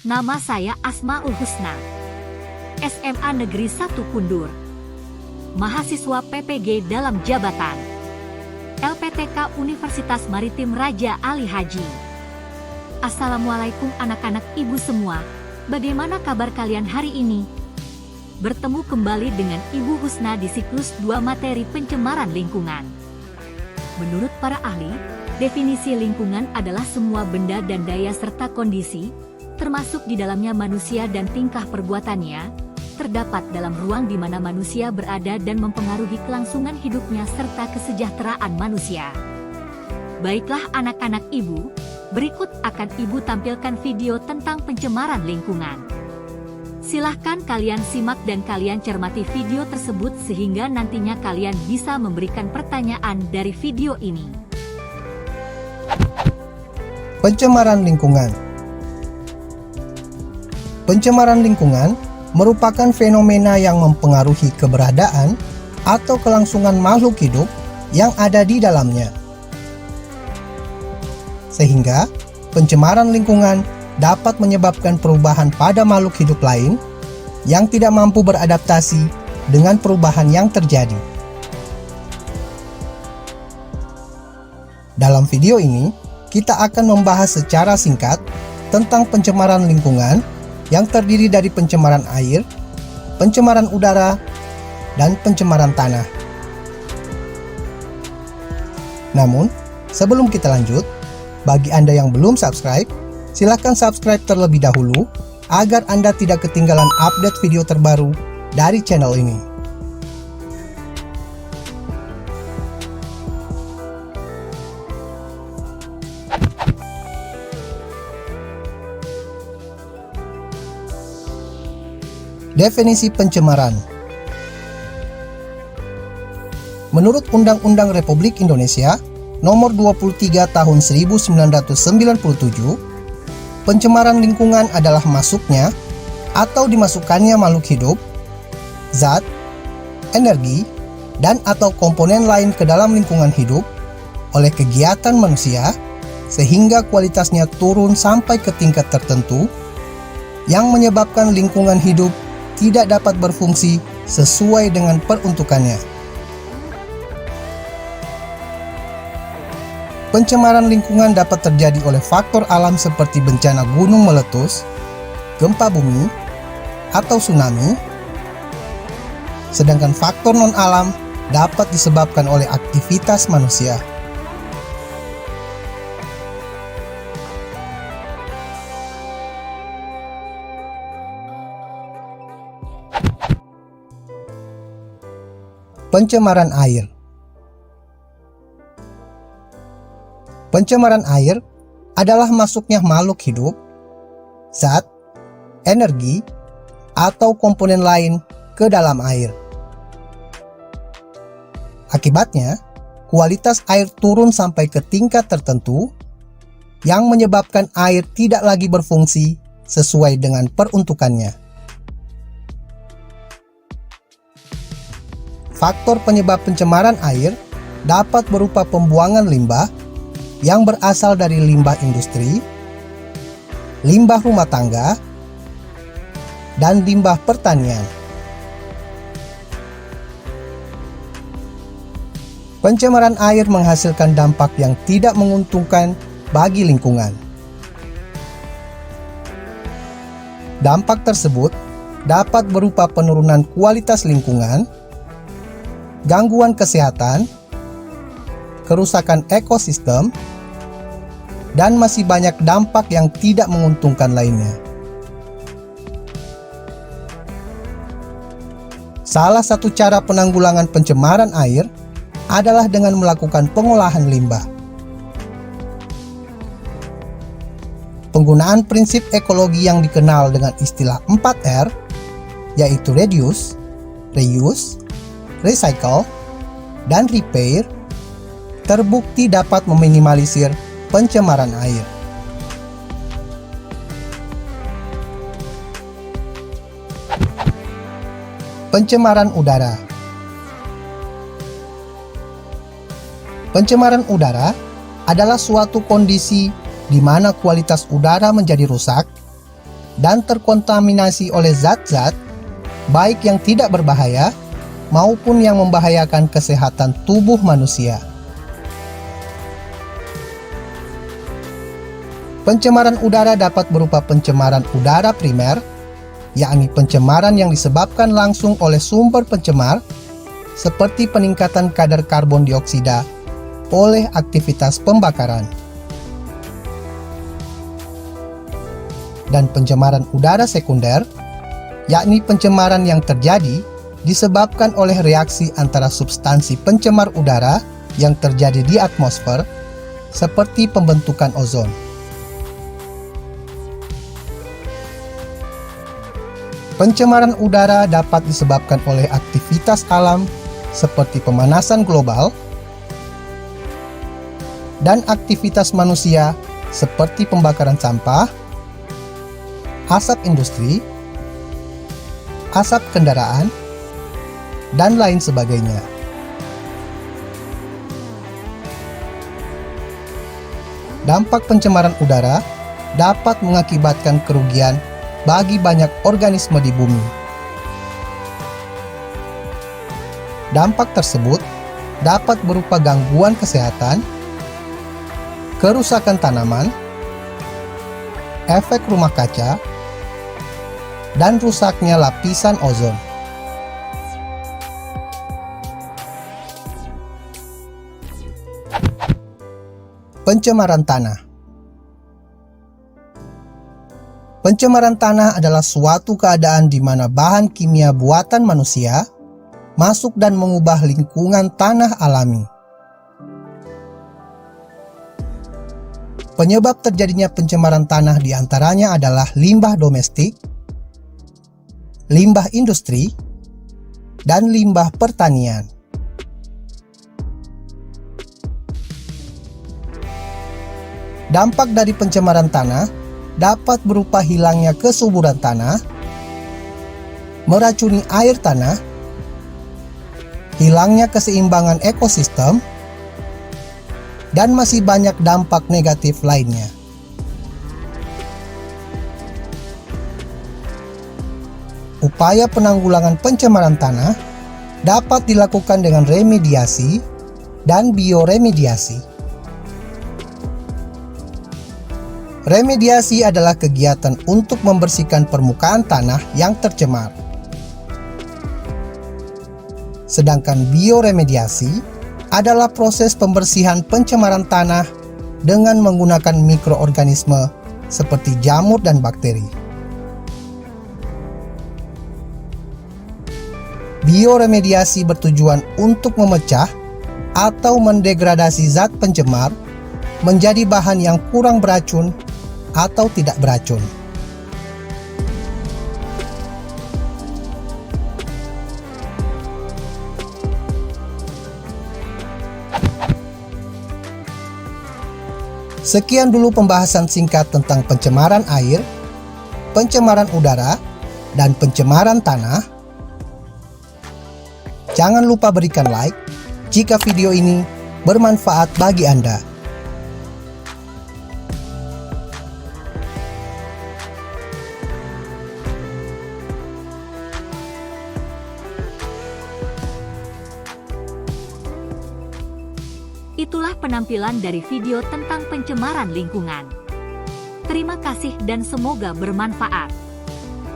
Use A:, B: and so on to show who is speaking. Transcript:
A: Nama saya Asmaul Husna, SMA Negeri 1 Kundur, mahasiswa PPG dalam jabatan LPTK Universitas Maritim Raja Ali Haji. Assalamualaikum anak-anak ibu semua, bagaimana kabar kalian hari ini? Bertemu kembali dengan Ibu Husna di siklus 2 materi pencemaran lingkungan. Menurut para ahli, definisi lingkungan adalah semua benda dan daya serta kondisi, termasuk di dalamnya manusia dan tingkah perbuatannya, terdapat dalam ruang di mana manusia berada dan mempengaruhi kelangsungan hidupnya serta kesejahteraan manusia. Baiklah anak-anak ibu, berikut akan ibu tampilkan video tentang pencemaran lingkungan. Silahkan kalian simak dan kalian cermati video tersebut sehingga nantinya kalian bisa memberikan pertanyaan dari video ini.
B: Pencemaran lingkungan. Pencemaran lingkungan merupakan fenomena yang mempengaruhi keberadaan atau kelangsungan makhluk hidup yang ada di dalamnya. Sehingga, pencemaran lingkungan dapat menyebabkan perubahan pada makhluk hidup lain yang tidak mampu beradaptasi dengan perubahan yang terjadi. Dalam video ini, kita akan membahas secara singkat tentang pencemaran lingkungan yang terdiri dari pencemaran air, pencemaran udara, dan pencemaran tanah. Namun, sebelum kita lanjut, bagi Anda yang belum subscribe, silakan subscribe terlebih dahulu agar Anda tidak ketinggalan update video terbaru dari channel ini. Definisi pencemaran. Menurut Undang-Undang Republik Indonesia Nomor 23 Tahun 1997, pencemaran lingkungan adalah masuknya atau dimasukkannya makhluk hidup, zat, energi, dan atau komponen lain ke dalam lingkungan hidup oleh kegiatan manusia sehingga kualitasnya turun sampai ke tingkat tertentu yang menyebabkan lingkungan hidup tidak dapat berfungsi sesuai dengan peruntukannya. Pencemaran lingkungan dapat terjadi oleh faktor alam seperti bencana gunung meletus, gempa bumi, atau tsunami, sedangkan faktor non-alam dapat disebabkan oleh aktivitas manusia. Pencemaran air. Pencemaran air adalah masuknya makhluk hidup, zat, energi, atau komponen lain ke dalam air. Akibatnya, kualitas air turun sampai ke tingkat tertentu yang menyebabkan air tidak lagi berfungsi sesuai dengan peruntukannya. Faktor penyebab pencemaran air dapat berupa pembuangan limbah yang berasal dari limbah industri, limbah rumah tangga, dan limbah pertanian. Pencemaran air menghasilkan dampak yang tidak menguntungkan bagi lingkungan. Dampak tersebut dapat berupa penurunan kualitas lingkungan, gangguan kesehatan, kerusakan ekosistem, dan masih banyak dampak yang tidak menguntungkan lainnya. Salah satu cara penanggulangan pencemaran air adalah dengan melakukan pengolahan limbah. Penggunaan prinsip ekologi yang dikenal dengan istilah 4R, yaitu reduce, reuse, recycle, dan repair, terbukti dapat meminimalisir pencemaran air. Pencemaran udara. Pencemaran udara adalah suatu kondisi di mana kualitas udara menjadi rusak dan terkontaminasi oleh zat-zat baik yang tidak berbahaya maupun yang membahayakan kesehatan tubuh manusia. Pencemaran udara dapat berupa pencemaran udara primer, yakni pencemaran yang disebabkan langsung oleh sumber pencemar, seperti peningkatan kadar karbon dioksida oleh aktivitas pembakaran. Dan pencemaran udara sekunder, yakni pencemaran yang terjadi disebabkan oleh reaksi antara substansi pencemar udara yang terjadi di atmosfer, seperti pembentukan ozon. Pencemaran udara dapat disebabkan oleh aktivitas alam seperti pemanasan global dan aktivitas manusia seperti pembakaran sampah, asap industri, asap kendaraan, dan lain sebagainya. Dampak pencemaran udara dapat mengakibatkan kerugian bagi banyak organisme di bumi. Dampak tersebut dapat berupa gangguan kesehatan, kerusakan tanaman, efek rumah kaca, dan rusaknya lapisan ozon. Pencemaran tanah. Pencemaran tanah adalah suatu keadaan di mana bahan kimia buatan manusia masuk dan mengubah lingkungan tanah alami. Penyebab terjadinya pencemaran tanah diantaranya adalah limbah domestik, limbah industri, dan limbah pertanian. Dampak dari pencemaran tanah dapat berupa hilangnya kesuburan tanah, meracuni air tanah, hilangnya keseimbangan ekosistem, dan masih banyak dampak negatif lainnya. Upaya penanggulangan pencemaran tanah dapat dilakukan dengan remediasi dan bioremediasi. Remediasi adalah kegiatan untuk membersihkan permukaan tanah yang tercemar. Sedangkan bioremediasi adalah proses pembersihan pencemaran tanah dengan menggunakan mikroorganisme seperti jamur dan bakteri. Bioremediasi bertujuan untuk memecah atau mendegradasi zat pencemar menjadi bahan yang kurang beracun atau tidak beracun. Sekian dulu pembahasan singkat tentang pencemaran air, pencemaran udara, dan pencemaran tanah. Jangan lupa berikan like jika video ini bermanfaat bagi Anda.
A: Itulah penampilan dari video tentang pencemaran lingkungan. Terima kasih dan semoga bermanfaat.